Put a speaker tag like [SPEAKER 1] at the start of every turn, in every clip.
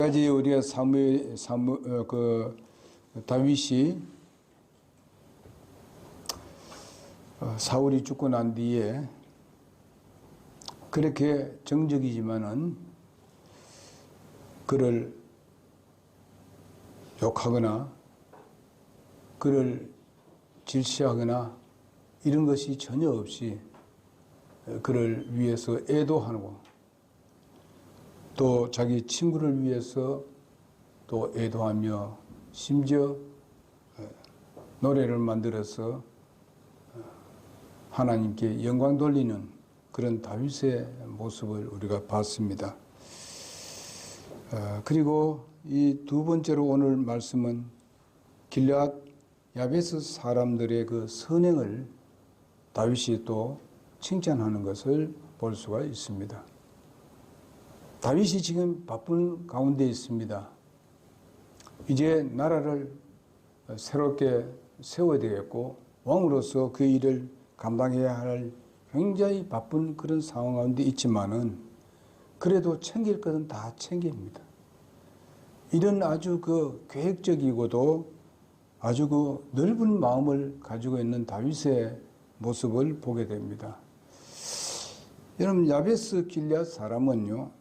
[SPEAKER 1] 가지 우리가 다윗이 사울이 죽고 난 뒤에 그렇게 정적이지만은 그를 욕하거나 그를 질시하거나 이런 것이 전혀 없이 그를 위해서 애도하고 또 자기 친구를 위해서 또 애도하며 심지어 노래를 만들어서 하나님께 영광 돌리는 그런 다윗의 모습을 우리가 봤습니다. 그리고 이 두 번째로 오늘 말씀은 길앗 야베스 사람들의 그 선행을 다윗이 또 칭찬하는 것을 볼 수가 있습니다. 다윗이 지금 바쁜 가운데 있습니다. 이제 나라를 새롭게 세워야 되겠고 왕으로서 그 일을 감당해야 할 굉장히 바쁜 그런 상황 가운데 있지만은 그래도 챙길 것은 다 챙깁니다. 이런 아주 그 계획적이고도 아주 그 넓은 마음을 가지고 있는 다윗의 모습을 보게 됩니다. 여러분, 야베스 길앗 사람은요,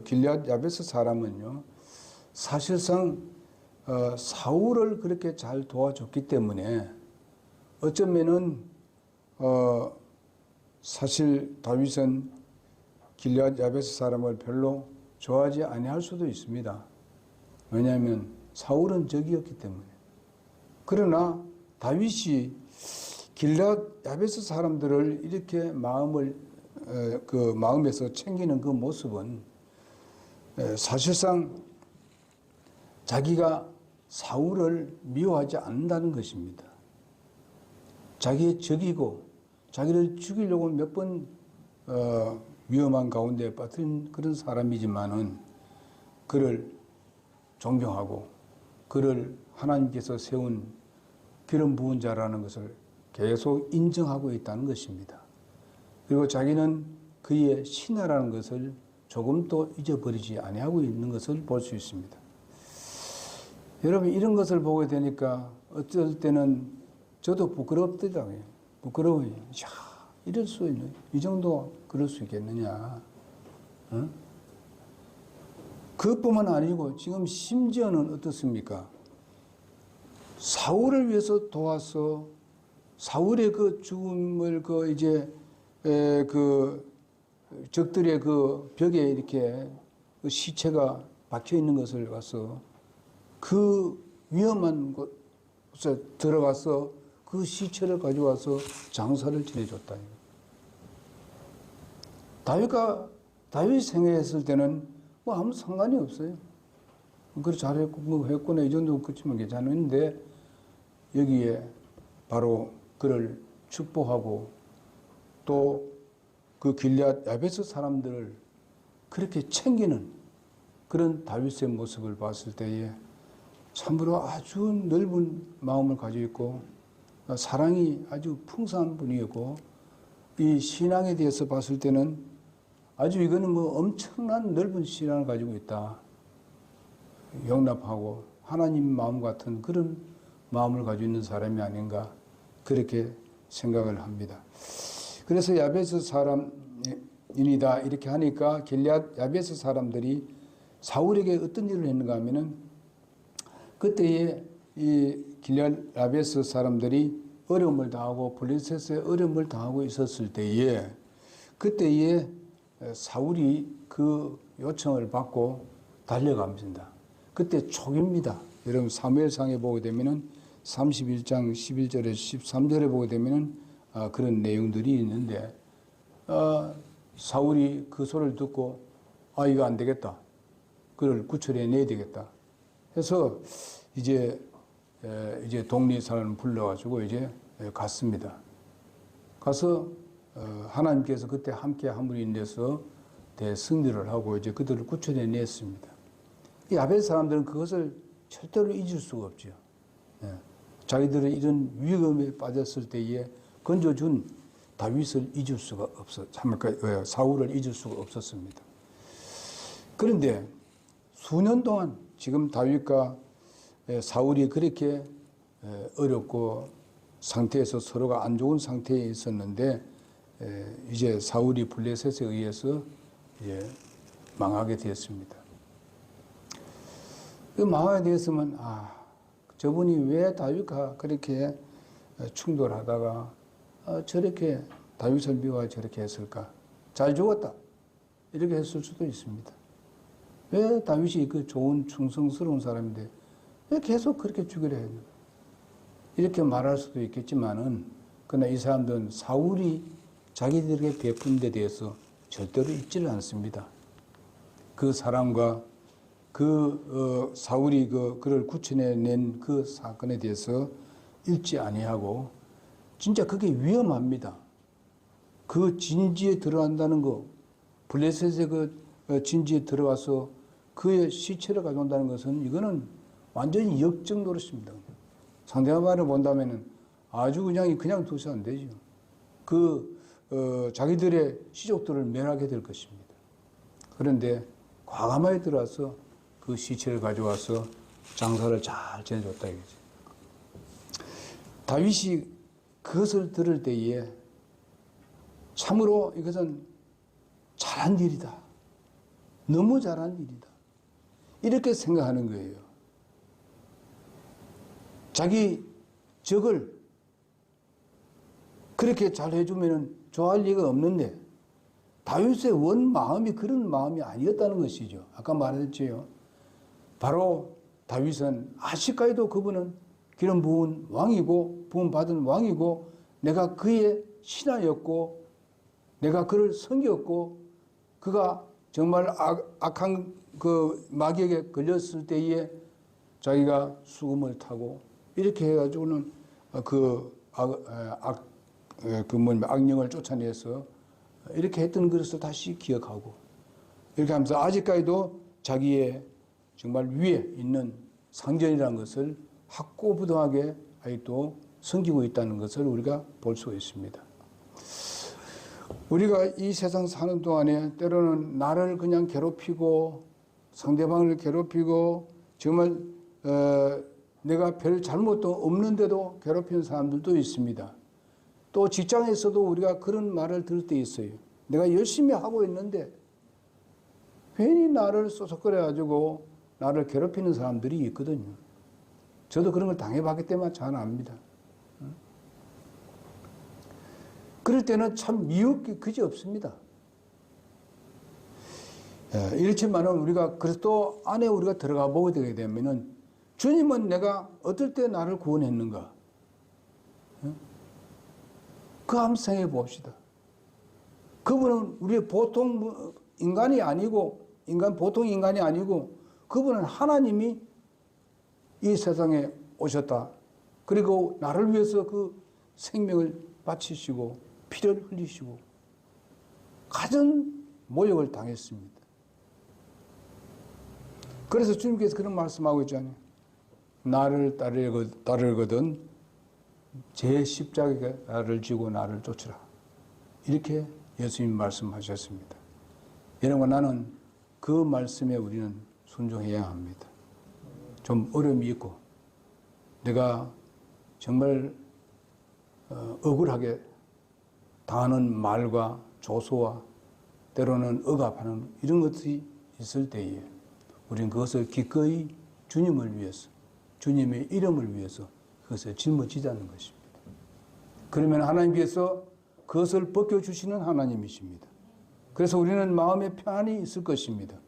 [SPEAKER 1] 길앗 야베스 사람은요, 사실상 사울을 그렇게 잘 도와줬기 때문에 어쩌면은 사실 다윗은 길앗 야베스 사람을 별로 좋아하지 아니할 수도 있습니다. 왜냐하면 사울은 적이었기 때문에. 그러나 다윗이 길앗 야베스 사람들을 이렇게 마음에서 챙기는 그 모습은 사실상 자기가 사울을 미워하지 않는다는 것입니다. 자기의 적이고 자기를 죽이려고 몇 번 위험한 가운데 빠뜨린 그런 사람이지만은 그를 존경하고 그를 하나님께서 세운 기름 부은 자라는 것을 계속 인정하고 있다는 것입니다. 그리고 자기는 그의 신하라는 것을 조금도 잊어버리지 아니하고 있는 것을 볼 수 있습니다. 여러분, 이런 것을 보게 되니까 어쩔 때는 저도 부끄럽더라고요. 부끄러워요. 야, 이럴 수 있는, 이 정도 그럴 수 있겠느냐. 어? 그것뿐만 아니고 지금 심지어는 어떻습니까? 사울을 위해서 도와서 사울의 그 죽음을 적들의 그 벽에 이렇게 그 시체가 박혀 있는 것을 가서 그 위험한 곳에 들어가서 그 시체를 가져와서 장사를 지내줬다. 다윗 생애했을 때는 뭐 아무 상관이 없어요. 그래 잘했고 뭐 했구나 이 정도 그치면 괜찮은데 여기에 바로 그를 축복하고 또 그 길앗 야베스 사람들을 그렇게 챙기는 그런 다윗의 모습을 봤을 때에 참으로 아주 넓은 마음을 가지고 있고 사랑이 아주 풍성한 분이었고 이 신앙에 대해서 봤을 때는 아주 이거는 뭐 엄청난 넓은 신앙을 가지고 있다. 용납하고 하나님 마음 같은 그런 마음을 가지고 있는 사람이 아닌가 그렇게 생각을 합니다. 그래서 야베스 사람이다 이렇게 하니까 길앗 야베스 사람들이 사울에게 어떤 일을 했는가 하면은 그때에 이 길앗 야베스 사람들이 어려움을 당하고 블레셋에 어려움을 당하고 있었을 때에 그때에 사울이 그 요청을 받고 달려갑니다. 그때 초기입니다. 여러분 사무엘상에 보게 되면은 31장 11절에 13절에 보게 되면은 그런 내용들이 있는데 사울이 그 소리를 듣고 이거 안 되겠다. 그를 구출해 내야 되겠다. 해서 이제 독리 사람을 불러가지고 이제 갔습니다. 가서 하나님께서 그때 함께 함으로 인해서 대승리를 하고 이제 그들을 구출해 냈습니다. 이 야베스 사람들은 그것을 절대로 잊을 수가 없죠. 자기들은 이런 위험에 빠졌을 때에 건져준 다윗을 잊을 수가 사울을 잊을 수가 없었습니다. 그런데 수년 동안 지금 다윗과 사울이 그렇게 어렵고 상태에서 서로가 안 좋은 상태에 있었는데 이제 사울이 블레셋에 의해서 망하게 되었습니다. 그 망하게 되었으면 저분이 왜 다윗과 그렇게 충돌하다가 저렇게 다윗을 미워하여 저렇게 했을까? 잘 죽었다. 이렇게 했을 수도 있습니다. 왜 다윗이 그 좋은 충성스러운 사람인데 왜 계속 그렇게 죽이려 했는가? 이렇게 말할 수도 있겠지만은 그러나 이 사람들은 사울이 자기들에게 베푼 데 대해서 절대로 잊지를 않습니다. 그 사람과 사울이 그를 구출해낸 그 사건에 대해서 잊지 아니하고 진짜 그게 위험합니다. 그 진지에 들어간다는 거, 블레셋의 그 진지에 들어가서 그의 시체를 가져온다는 것은 이거는 완전히 역적 노릇입니다. 상대방을 본다면은 아주 그냥 두셔도 안 되죠. 자기들의 시족들을 멸하게 될 것입니다. 그런데 과감하게 들어와서 그 시체를 가져와서 장사를 잘 지내줬다 이거지. 다윗이 그것을 들을 때에 참으로 이것은 잘한 일이다. 너무 잘한 일이다. 이렇게 생각하는 거예요. 자기 적을 그렇게 잘 해주면 좋아할 리가 없는데 다윗의 원 마음이 그런 마음이 아니었다는 것이죠. 아까 말했죠. 바로 다윗은 아직까지도 그분은 기름 부은 왕이고 부은 받은 왕이고 내가 그의 신하였고 내가 그를 섬겼고 그가 정말 악한 그 마귀에게 걸렸을 때에 자기가 수금을 타고 이렇게 해가지고는 악령을 쫓아내서 이렇게 했던 것을 다시 기억하고 이렇게 하면서 아직까지도 자기의 정말 위에 있는 상전이라는 것을 확고부동하게 아직도 섬기고 있다는 것을 우리가 볼 수가 있습니다. 우리가 이 세상 사는 동안에 때로는 나를 그냥 괴롭히고 상대방을 괴롭히고 정말 내가 별 잘못도 없는데도 괴롭히는 사람들도 있습니다. 또 직장에서도 우리가 그런 말을 들을 때 있어요. 내가 열심히 하고 있는데 괜히 나를 쏘석거려가지고 나를 괴롭히는 사람들이 있거든요. 저도 그런 걸 당해봤기 때문에 잘 압니다. 그럴 때는 참 미흡기 그지 없습니다. 이렇지만은 우리가 그리스도 안에 우리가 들어가 보게 되게 되면은 주님은 내가 어떨 때 나를 구원했는가? 그 한번 생각해 봅시다. 그분은 우리의 보통 인간이 아니고 보통 인간이 아니고 그분은 하나님이 이 세상에 오셨다. 그리고 나를 위해서 그 생명을 바치시고 피를 흘리시고 가진 모욕을 당했습니다. 그래서 주님께서 그런 말씀하고 있잖아요. 나를 따르거든 제 십자가에 나를 지고 나를 쫓으라. 이렇게 예수님 말씀하셨습니다. 여러분 나는 그 말씀에 우리는 순종해야 합니다. 좀 어려움이 있고 내가 정말 억울하게 당하는 말과 조소와 때로는 억압하는 이런 것들이 있을 때에 우리는 그것을 기꺼이 주님을 위해서 주님의 이름을 위해서 그것을 짊어지자는 것입니다. 그러면 하나님께서 그것을 벗겨주시는 하나님이십니다. 그래서 우리는 마음에 평안이 있을 것입니다.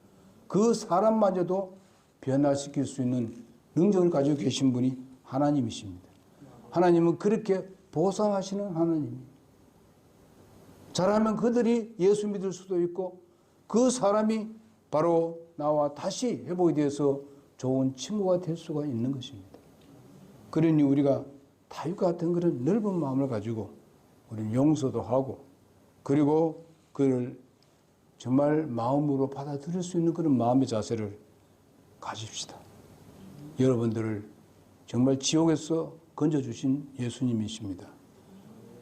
[SPEAKER 1] 그 사람마저도 변화시킬 수 있는 능력을 가지고 계신 분이 하나님이십니다. 하나님은 그렇게 보상하시는 하나님입니다. 잘하면 그들이 예수 믿을 수도 있고 그 사람이 바로 나와 다시 회복이 되어서 좋은 친구가 될 수가 있는 것입니다. 그러니 우리가 다윗과 같은 그런 넓은 마음을 가지고 우리는 용서도 하고 그리고 그를 정말 마음으로 받아들일 수 있는 그런 마음의 자세를 가집시다. 여러분들을 정말 지옥에서 건져주신 예수님이십니다.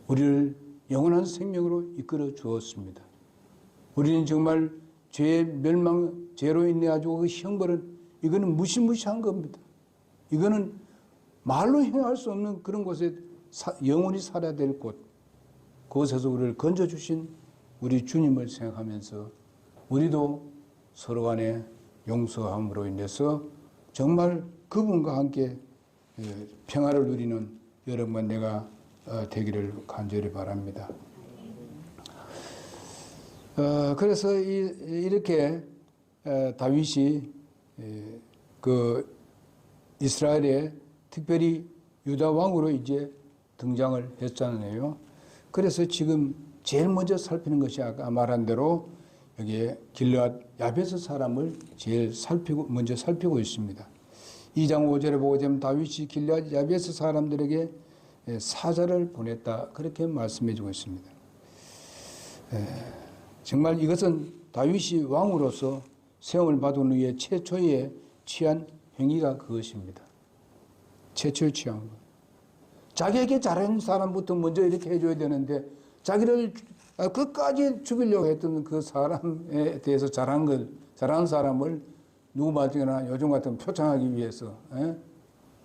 [SPEAKER 1] 우리를 영원한 생명으로 이끌어 주었습니다. 우리는 정말 죄의 멸망, 죄로 인해 가지고 그 형벌은 이거는 무시무시한 겁니다. 이거는 말로 행할 수 없는 그런 곳에 영원히 살아야 될 곳, 그곳에서 우리를 건져주신 우리 주님을 생각하면서 우리도 서로 간에 용서함으로 인해서 정말 그분과 함께 평화를 누리는 여러분과 내가 되기를 간절히 바랍니다. 그래서 이렇게 다윗이 그 이스라엘의 특별히 유다 왕으로 이제 등장을 했잖아요. 그래서 지금 제일 먼저 살피는 것이 아까 말한 대로 여기에 길르앗 야베스 사람을 제일 먼저 살피고 있습니다. 2장 5절에 보게 되면 다윗이 길르앗 야베스 사람들에게 사자를 보냈다, 그렇게 말씀해 주고 있습니다. 정말 이것은 다윗이 왕으로서 세움을 받은 후에 최초에 취한 행위가 그것입니다. 최초에 취한 것. 자기에게 잘하는 사람부터 먼저 이렇게 해줘야 되는데 자기를 끝까지 죽이려고 했던 그 사람에 대해서 잘한 사람을 누구 말이나 요즘 같은 표창하기 위해서,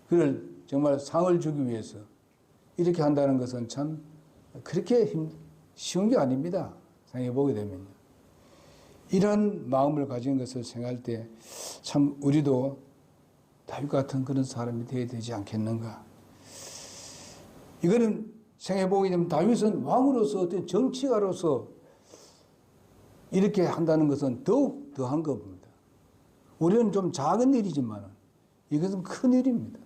[SPEAKER 1] 그를 정말 상을 주기 위해서 이렇게 한다는 것은 참 그렇게 쉬운 게 아닙니다. 생각해 보게 되면요. 이런 마음을 가진 것을 생각할 때 참 우리도 다윗 같은 그런 사람이 되어야 되지 않겠는가. 이거는 생각해 보게 되면 다윗은 왕으로서 어떤 정치가로서 이렇게 한다는 것은 더욱 더한 겁니다. 우리는 좀 작은 일이지만 이것은 큰 일입니다.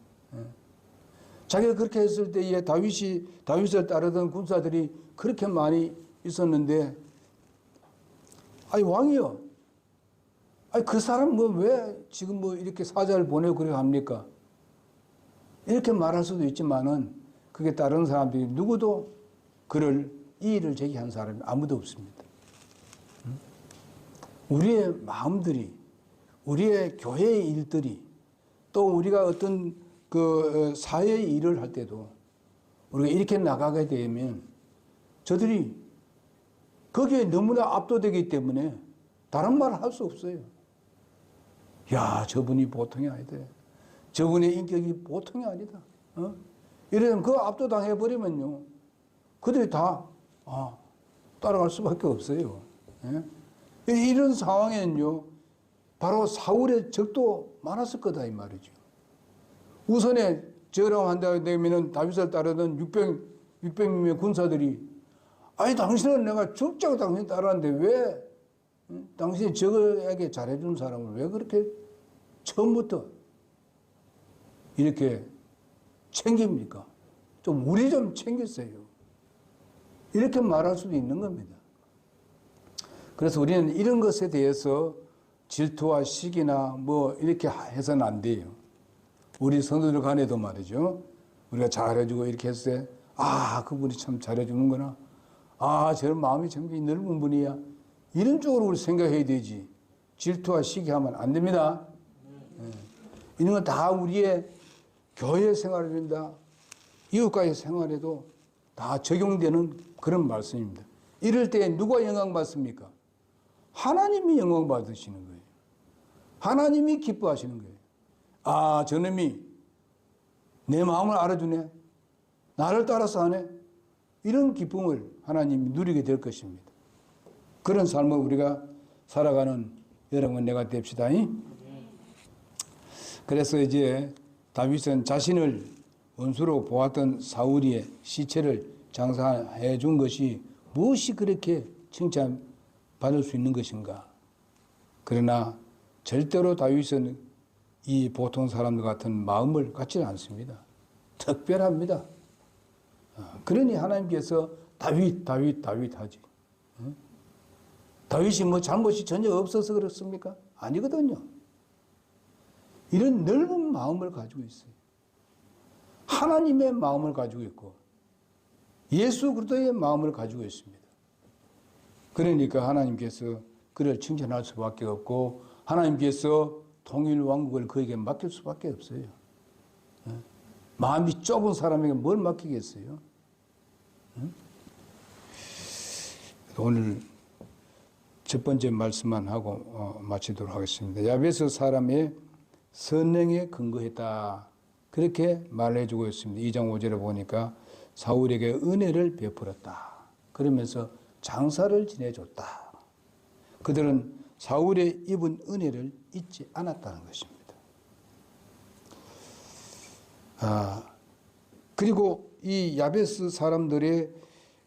[SPEAKER 1] 자기가 그렇게 했을 때에 다윗을 따르던 군사들이 그렇게 많이 있었는데, 아니 왕이요, 아니 그 사람 왜 지금 이렇게 사자를 보내고 그래 합니까? 이렇게 말할 수도 있지만은 그게 다른 사람들이 누구도 그를 이의를 제기한 사람이 아무도 없습니다. 우리의 마음들이, 우리의 교회의 일들이, 또 우리가 어떤 그 사회의 일을 할 때도 우리가 이렇게 나가게 되면 저들이 거기에 너무나 압도되기 때문에 다른 말을 할 수 없어요. 야, 저분이 보통이 아니다. 저분의 인격이 보통이 아니다. 이러면 그 압도당해버리면요, 그들이 다 따라갈 수밖에 없어요. 이런 상황에는요, 바로 사울의 적도 많았을 거다 이 말이죠. 우선에 저라고 한다 되면은 다윗을 따르던 600명의 군사들이, 아니 당신은 내가 죽자고 당신 따르는데 왜 당신이 저에게 잘해준 사람을 왜 그렇게 처음부터 이렇게 챙깁니까? 좀 우리 좀 챙겼어요. 이렇게 말할 수도 있는 겁니다. 그래서 우리는 이런 것에 대해서 질투와 시기나 이렇게 해서는 안 돼요. 우리 성도들 간에도 말이죠. 우리가 잘해주고 이렇게 했을 때, 그분이 참 잘해주는구나. 저런 마음이 참 넓은 분이야. 이런 쪽으로 우리 생각해야 되지. 질투와 시기하면 안 됩니다. 이런 건 다 우리의 교회 생활입니다. 이웃과의 생활에도 다 적용되는 그런 말씀입니다. 이럴 때 누가 영광받습니까? 하나님이 영광받으시는 거예요. 하나님이 기뻐하시는 거예요. 저놈이 내 마음을 알아주네. 나를 따라서 하네. 이런 기쁨을 하나님이 누리게 될 것입니다. 그런 삶을 우리가 살아가는 여러분 내가 됩시다. 그래서 이제 다윗은 자신을 원수로 보았던 사울의 시체를 장사해 준 것이 무엇이 그렇게 칭찬받을 수 있는 것인가. 그러나 절대로 다윗은 이 보통 사람들 같은 마음을 갖지는 않습니다. 특별합니다. 그러니 하나님께서 다윗 하지. 다윗이 잘못이 전혀 없어서 그렇습니까? 아니거든요. 이런 넓은 마음을 가지고 있어요. 하나님의 마음을 가지고 있고 예수 그리스도의 마음을 가지고 있습니다. 그러니까 하나님께서 그를 칭찬할 수밖에 없고 하나님께서 통일 왕국을 그에게 맡길 수밖에 없어요. 마음이 좁은 사람에게 뭘 맡기겠어요? 오늘 첫 번째 말씀만 하고 마치도록 하겠습니다. 야베스 사람의 선행에 근거했다. 그렇게 말해주고 있습니다. 2장 5절에 보니까 사울에게 은혜를 베풀었다. 그러면서 장사를 지내줬다. 그들은 사울의 입은 은혜를 잊지 않았다는 것입니다. 그리고 이 야베스 사람들의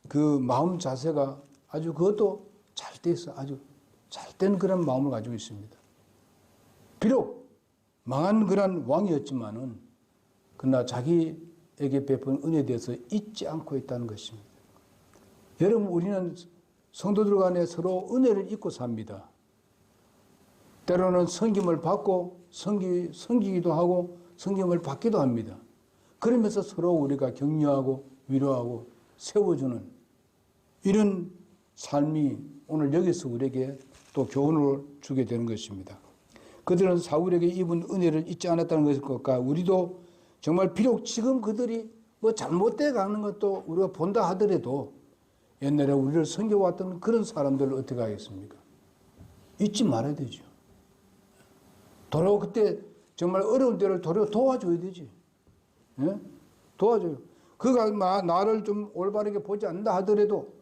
[SPEAKER 1] 그 마음 자세가 아주 그것도 잘 돼 있어. 아주 잘된 그런 마음을 가지고 있습니다. 비록 망한 그런 왕이었지만은 그러나 자기에게 베푼 은혜에 대해서 잊지 않고 있다는 것입니다. 여러분, 우리는 성도들 간에 서로 은혜를 잊고 삽니다. 때로는 섬김을 받고 섬기기도 하고 섬김을 받기도 합니다. 그러면서 서로 우리가 격려하고 위로하고 세워주는 이런 삶이 오늘 여기서 우리에게 또 교훈을 주게 되는 것입니다. 그들은 사울에게 입은 은혜를 잊지 않았다는 것과 우리도 정말 비록 지금 그들이 뭐 잘못돼 가는 것도 우리가 본다 하더라도 옛날에 우리를 섬겨왔던 그런 사람들을 어떻게 하겠습니까? 잊지 말아야 되죠. 도로 그때 정말 어려운 때를 도로 도와줘야 되지. 예? 도와줘요. 그가 나를 좀 올바르게 보지 않는다 하더라도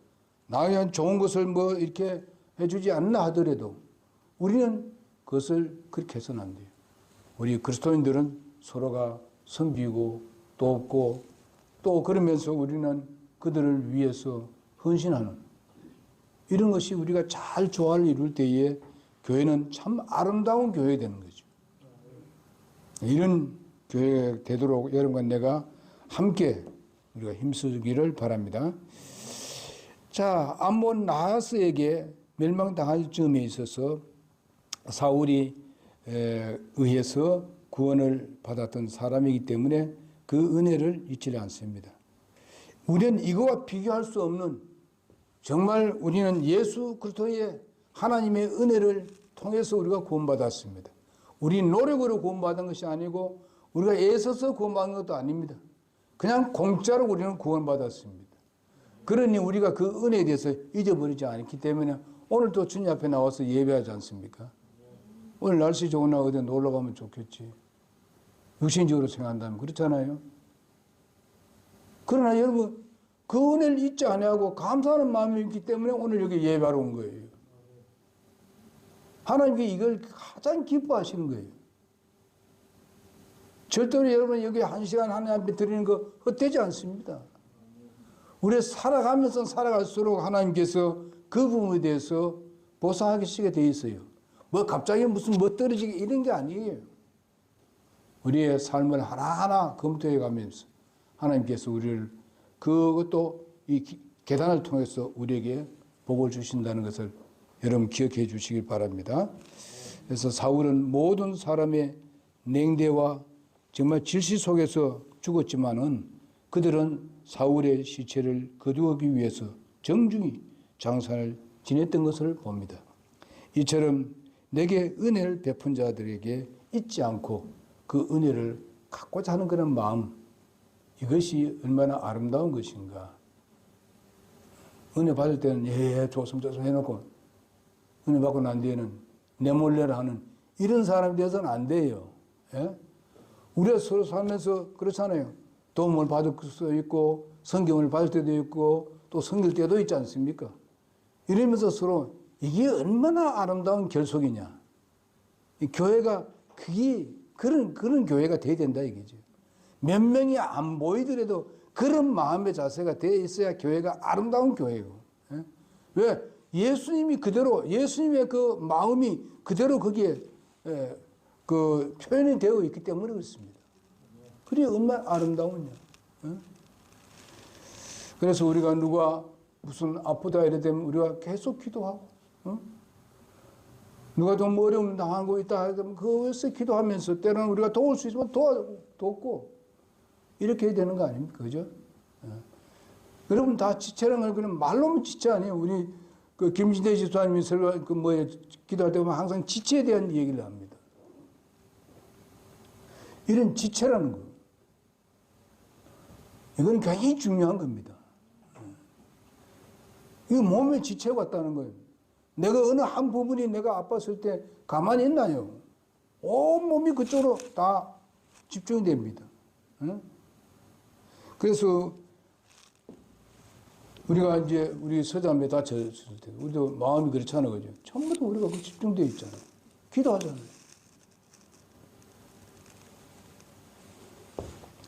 [SPEAKER 1] 나에 대한 좋은 것을 뭐 이렇게 해주지 않나 하더라도 우리는 그것을 그렇게 해서는 안 돼요. 우리 그리스도인들은 서로가 섬기고 돕고 또 그러면서 우리는 그들을 위해서 헌신하는 이런 것이 우리가 잘 조화를 이룰 때에 교회는 참 아름다운 교회가 되는 거죠. 이런 교회가 되도록 여러분과 내가 함께 우리가 힘쓰기를 바랍니다. 자, 암몬 나하스에게 멸망당할 즈음에 있어서 사울이 의해서 구원을 받았던 사람이기 때문에 그 은혜를 잊지 않습니다. 우리는 이거와 비교할 수 없는 정말 우리는 예수 그리스도의 하나님의 은혜를 통해서 우리가 구원받았습니다. 우리 노력으로 구원받은 것이 아니고 우리가 애써서 구원받은 것도 아닙니다. 그냥 공짜로 우리는 구원받았습니다. 그러니 우리가 그 은혜에 대해서 잊어버리지 않기 때문에 오늘도 주님 앞에 나와서 예배하지 않습니까? 오늘 날씨 좋은 날 어디 놀러 가면 좋겠지. 육신적으로 생각한다면 그렇잖아요. 그러나 여러분 그 은혜를 잊지 아니하고 감사하는 마음이 있기 때문에 오늘 여기 예배하러 온 거예요. 하나님께 이걸 가장 기뻐하시는 거예요. 절대로 여러분 여기 한 시간 하나님 앞에 드리는 거 헛되지 않습니다. 우리 살아가면서 살아갈수록 하나님께서 그 부분에 대해서 보상하시게 돼 있어요. 뭐 갑자기 무슨 뭐 떨어지게 이런 게 아니에요. 우리의 삶을 하나하나 검토해 가면서 하나님께서 우리를 그것도 이 계단을 통해서 우리에게 복을 주신다는 것을 여러분 기억해 주시길 바랍니다. 그래서 사울은 모든 사람의 냉대와 정말 질시 속에서 죽었지만은 그들은 사울의 시체를 거두기 위해서 정중히 장사를 지냈던 것을 봅니다. 이처럼 내게 은혜를 베푼 자들에게 잊지 않고 그 은혜를 갖고자 하는 그런 마음, 이것이 얼마나 아름다운 것인가. 은혜 받을 때는 조금 해놓고 은혜 받고 난 뒤에는 내몰래라 하는 이런 사람이 되어서는 안 돼요. 예? 우리가 서로 살면서 그렇잖아요. 도움을 받을 수도 있고 성경을 받을 때도 있고 또 섬길 때도 있지 않습니까? 이러면서 서로 이게 얼마나 아름다운 결속이냐. 이 교회가 그게 그런 교회가 돼야 된다 이거죠. 몇 명이 안 보이더라도 그런 마음의 자세가 돼 있어야 교회가 아름다운 교회예요. 예? 왜? 예수님이 그대로 예수님의 그 마음이 그대로 거기에 그 표현이 되어 있기 때문에 그렇습니다. 그게 얼마나 아름다우냐. 예? 그래서 우리가 누가 무슨 아프다 이래 되면 우리가 계속 기도하고, 누가 좀 어려움 당하고 있다 하면 그것을 기도하면서 때로는 우리가 도울 수 있으면 돕고 이렇게 해야 되는 거 아닙니까? 그죠? 예. 여러분 다 지체라는 걸 그냥 말로는 지체 아니에요. 우리 그 김진대 지사님이 기도할 때 보면 항상 지체에 대한 얘기를 합니다. 이런 지체라는 거. 이건 굉장히 중요한 겁니다. 이거 몸의 지체 같다는 거예요. 내가 어느 한 부분이 내가 아팠을 때 가만히 있나요? 온 몸이 그쪽으로 다 집중이 됩니다. 응? 그래서 우리가 이제 우리 서점에 다쳤을 때 우리도 마음이 그렇잖아요. 그죠? 전부 다 우리가 그 집중되어 있잖아요. 기도하잖아요.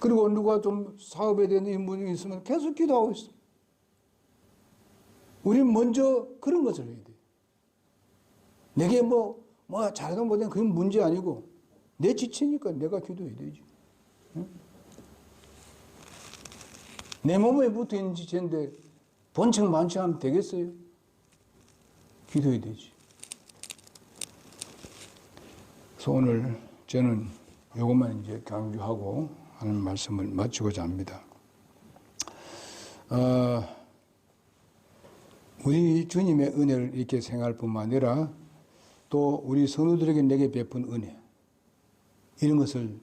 [SPEAKER 1] 그리고 누가 좀 사업에 대한 인문이 있으면 계속 기도하고 있어. 우리는 먼저 그런 것을 해야 돼. 내게 뭐 잘하든 못하든 그건 문제 아니고 내 지치니까 내가 기도해야 되지. 응? 내 몸에 붙어 있는 지체인데 본청 만청하면 되겠어요? 기도해야 되지. 그래서 오늘 저는 이것만 이제 강조하고 하는 말씀을 마치고자 합니다. 우리 주님의 은혜를 이렇게 생각할 뿐만 아니라 또 우리 성도들에게 내게 베푼 은혜, 이런 것을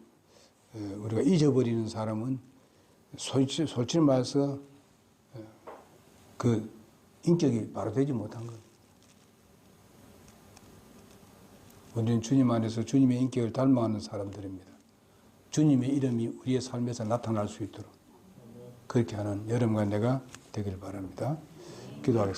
[SPEAKER 1] 우리가 잊어버리는 사람은 솔직히 말해서 그 인격이 바로 되지 못한 것. 우리는 주님 안에서 주님의 인격을 닮아가는 사람들입니다. 주님의 이름이 우리의 삶에서 나타날 수 있도록 그렇게 하는 여러분과 내가 되길 바랍니다. 기도하겠습니다.